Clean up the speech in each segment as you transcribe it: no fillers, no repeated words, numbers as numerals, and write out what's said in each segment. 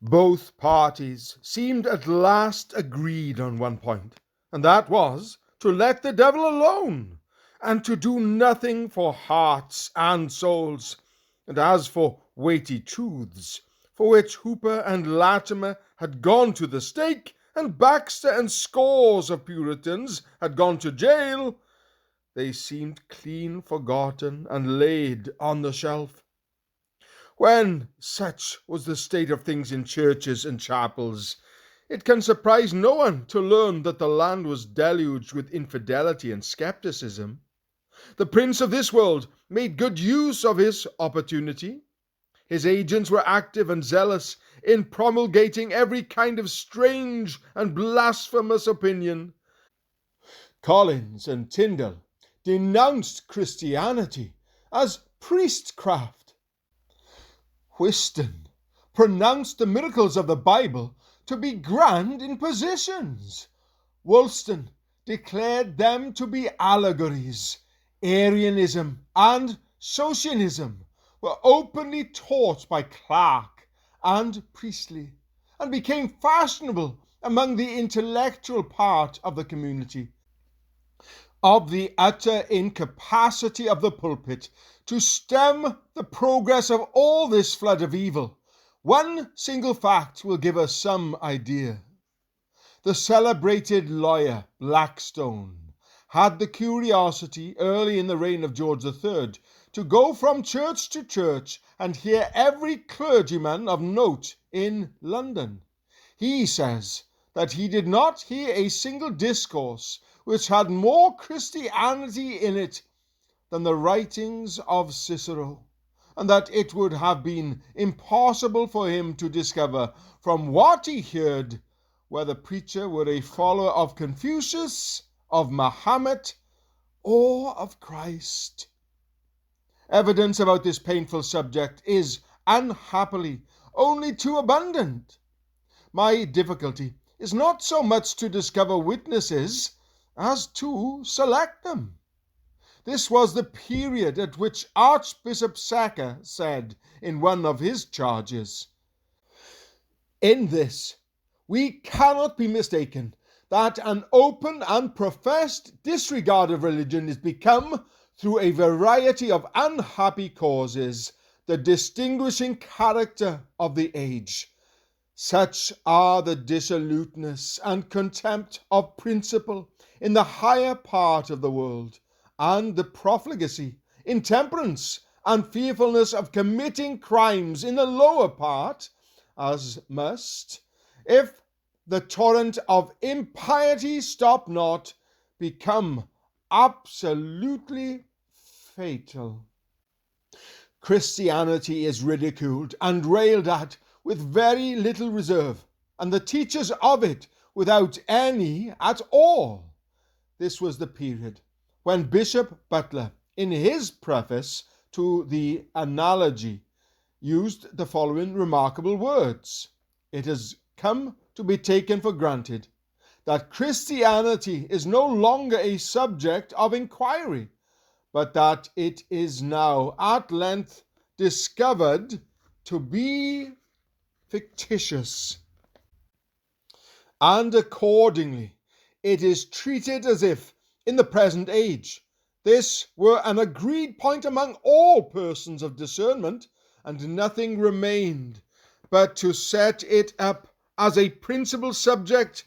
Both parties seemed at last agreed on one point, and that was to let the devil alone, and to do nothing for hearts and souls. And as for weighty truths, for which Hooper and Latimer had gone to the stake, and Baxter and scores of Puritans had gone to jail, they seemed clean forgotten and laid on the shelf. When such was the state of things in churches and chapels, it can surprise no one to learn that the land was deluged with infidelity and skepticism. The prince of this world made good use of his opportunity. His agents were active and zealous in promulgating every kind of strange and blasphemous opinion. Collins and Tyndale denounced Christianity as priestcraft. Whiston pronounced the miracles of the Bible to be grand impositions. Woolston declared them to be allegories. Arianism and Socinianism were openly taught by Clarke and Priestley, and became fashionable among the intellectual part of the community. Of the utter incapacity of the pulpit to stem the progress of all this flood of evil, one single fact will give us some idea. The celebrated lawyer Blackstone had the curiosity, early in the reign of George III, to go from church to church and hear every clergyman of note in London. He says that he did not hear a single discourse which had more Christianity in it than the writings of Cicero, and that it would have been impossible for him to discover from what he heard whether the preacher were a follower of Confucius, of Mahomet, or of Christ. Evidence about this painful subject is, unhappily, only too abundant. My difficulty is not so much to discover witnesses as to select them. This was the period at which Archbishop Secker said in one of his charges, "In this we cannot be mistaken that an open and professed disregard of religion is become, through a variety of unhappy causes, the distinguishing character of the age. Such are the dissoluteness and contempt of principle in the higher part of the world, and the profligacy, intemperance, and fearfulness of committing crimes in the lower part, as must, if the torrent of impiety stop not, become absolutely fatal." Christianity is ridiculed and railed at with very little reserve, and the teachers of it without any at all. This was the period when Bishop Butler, in his preface to the Analogy, used the following remarkable words: "It has come to be taken for granted that Christianity is no longer a subject of inquiry, but that it is now at length discovered to be fictitious, and accordingly it is treated as if, in the present age, this were an agreed point among all persons of discernment, and nothing remained but to set it up as a principal subject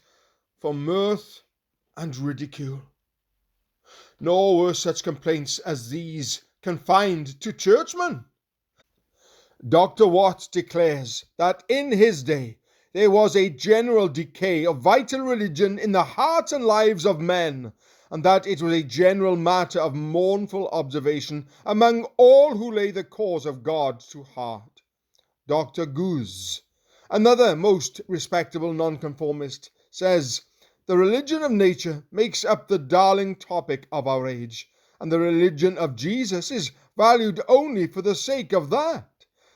for mirth and ridicule." Nor were such complaints as these confined to churchmen. Dr. Watts declares that in his day there was a general decay of vital religion in the hearts and lives of men, and that it was a general matter of mournful observation among all who lay the cause of God to heart. Dr. Goose, another most respectable nonconformist, says, "The religion of nature makes up the darling topic of our age, and the religion of Jesus is valued only for the sake of that,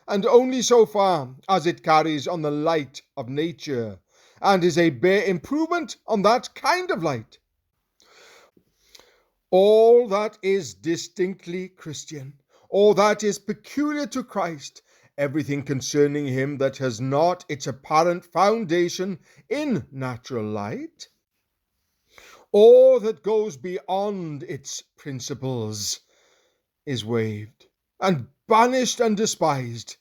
and only so far as it carries on the light of nature, and is a bare improvement on that kind of light. All that is distinctly Christian, or that is peculiar to Christ, everything concerning him that has not its apparent foundation in natural light, or that goes beyond its principles, is waived and banished and despised.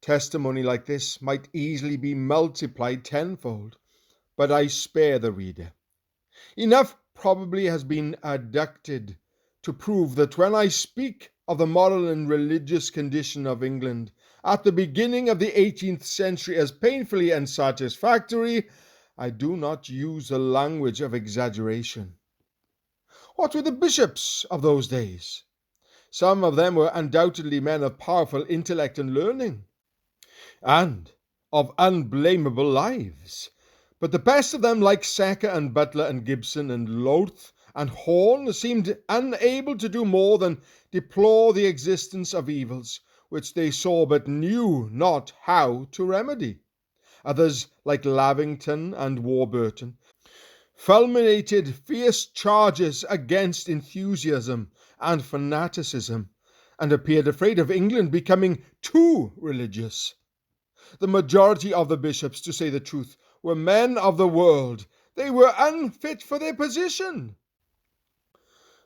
Testimony like this might easily be multiplied tenfold, but I spare the reader. Enough probably has been adduced to prove that when I speak of the moral and religious condition of England at the beginning of the 18th century as painfully unsatisfactory, I do not use the language of exaggeration. What were the bishops of those days? Some of them were undoubtedly men of powerful intellect and learning, and of unblameable lives. But the best of them, like Secker and Butler and Gibson and Lowth and Horne, seemed unable to do more than deplore the existence of evils which they saw but knew not how to remedy. Others, like Lavington and Warburton, fulminated fierce charges against enthusiasm and fanaticism, and appeared afraid of England becoming too religious. The majority of the bishops, to say the truth, were men of the world. They were unfit for their position.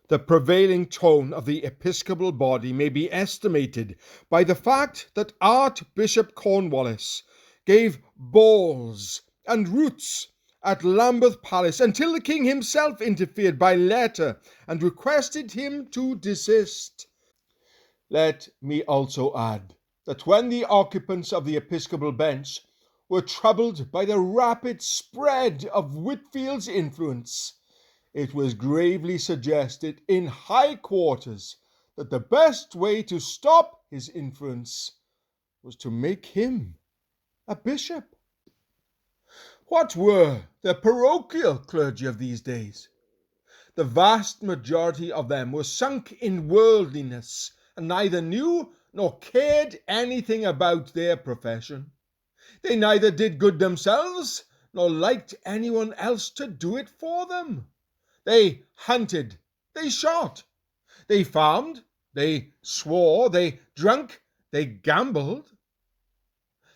The prevailing tone of the episcopal body may be estimated by the fact that Archbishop Cornwallis gave balls and roots at Lambeth Palace until the king himself interfered by letter and requested him to desist. Let me also add that when the occupants of the episcopal bench were troubled by the rapid spread of Whitfield's influence, it was gravely suggested in high quarters that the best way to stop his influence was to make him a bishop. What were the parochial clergy of these days? The vast majority of them were sunk in worldliness and neither knew nor cared anything about their profession. They neither did good themselves nor liked anyone else to do it for them. They hunted, they shot, they farmed, they swore, they drank, they gambled.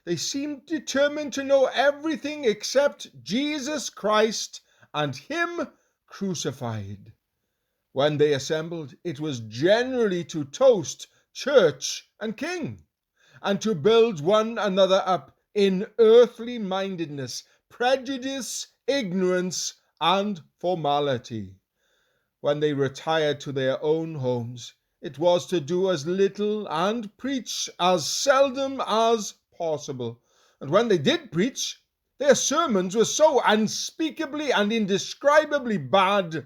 They seemed determined to know everything except Jesus Christ and Him crucified. When they assembled, it was generally to toast church and king, and to build one another up in earthly mindedness, prejudice, ignorance, and formality. When they retired to their own homes, it was to do as little and preach as seldom as possible. And when they did preach, their sermons were so unspeakably and indescribably bad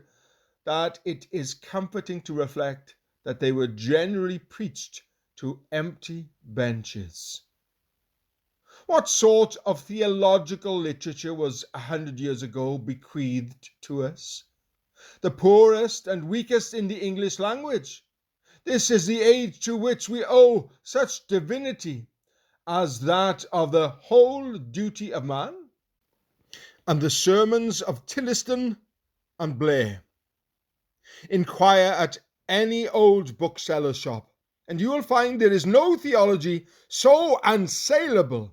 that it is comforting to reflect that they were generally preached to empty benches. What sort of theological literature was 100 years ago bequeathed to us? The poorest and weakest in the English language. This is the age to which we owe such divinity as that of the whole duty of man. And the sermons of Tilliston and Blair. Inquire at any old bookseller's shop, and you will find there is no theology so unsaleable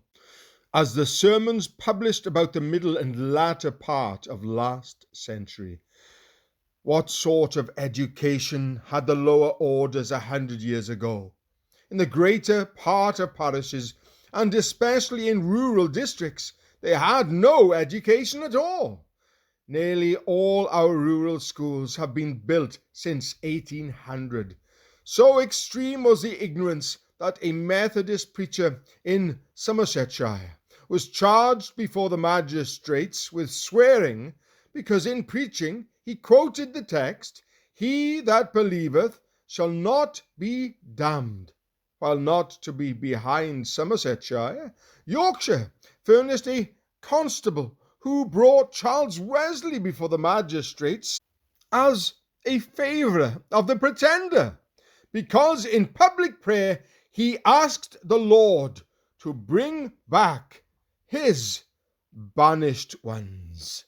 as the sermons published about the middle and latter part of last century. What sort of education had the lower orders 100 years ago? In the greater part of parishes, and especially in rural districts, they had no education at all. Nearly all our rural schools have been built since 1800. So extreme was the ignorance that a Methodist preacher in Somersetshire was charged before the magistrates with swearing because in preaching he quoted the text, "He that believeth shall not be damned." While not to be behind Somersetshire, Yorkshire furnished a constable who brought Charles Wesley before the magistrates as a favourer of the Pretender, because in public prayer he asked the Lord to bring back his banished ones.